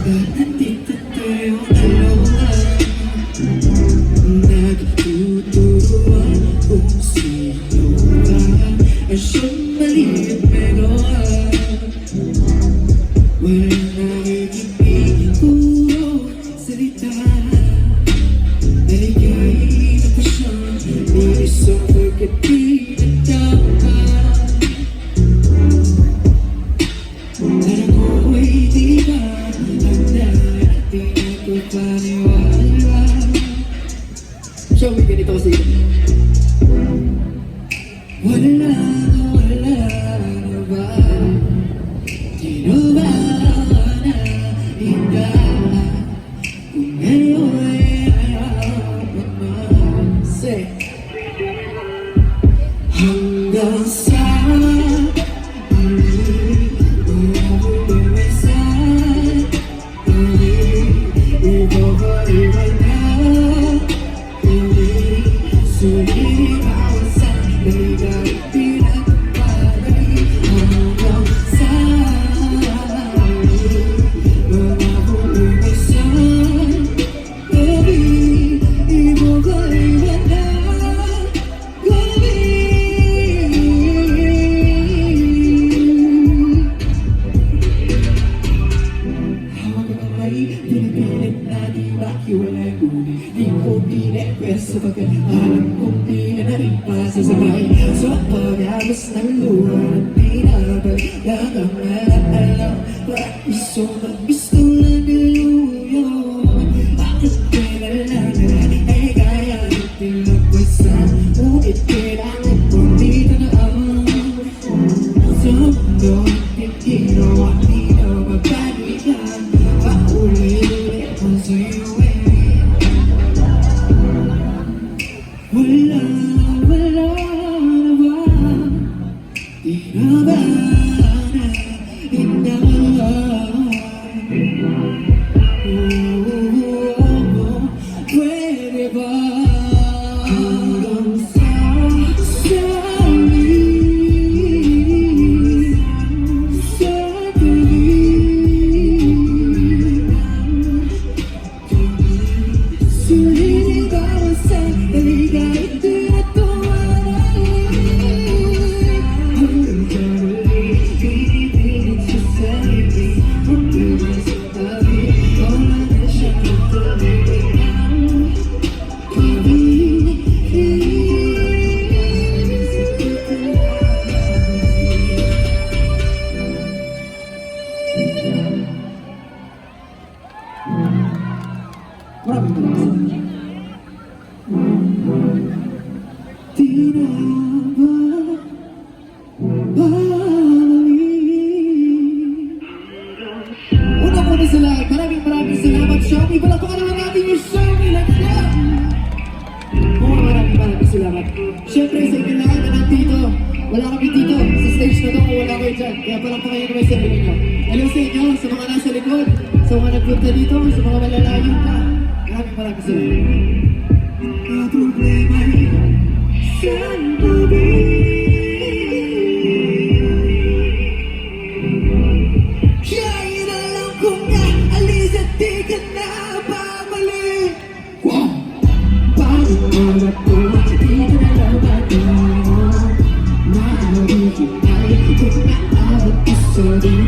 Nandito tayo dalawa, nagtuturuan kung sino ka ay siyang maliit magawa. Walang nakikinig, puro salita. Naligay na pa siyang iisang pagkati na tama. Parang ako'y di ba handa, di ako paniwala. Show me ganito kasi wala na ba, ginawa na handa, kung ngayon ay ayaw naman. Say hanggang sa pinipilit na di makiwalay, ngunit di ko pinirequest sapagkat alam kong di na rin pasasabay sa pag-agos ng luha at pinabalikan ang alam. Gusto lang niluyo, bakit kailan ay kaya natin magpasa, ngunit kailangan ko dito na ang sa mundo at ginawa di na mabalikan. Paulit-ulit ang sa'yo wala na ba, di na ba na inaway. Pwede ba hanggang sa sulit bawat sandali kahit di na tumaray. Hanggang sa muli, pinipilit sa sarili, magdiwag sa tabi, wala na siyang magtuloy ang pag-ibig. Maraming salamat. Di na ba babalik? Una-una sa lahat, maraming salamat, Xiaomi. Palakpakan naman natin yung Xiaomi. Let's go! Maraming salamat. Siyempre sa inyo lahat na nandito, wala kami dito sa stage na to kung wala kayo dyan. Kaya palakpakan nyo naman sa inyo. Hello sa inyo, sa mga nasa likod, sa mga nagpunta dito, sa mga malalayo pa. Maraming salamat. Ang problema ay saan babalik? Kaya na lang kung naalis at di ka na babalik. Paano mga to, di ka na labado. Maaaring hinay kung naabot ka sa rin.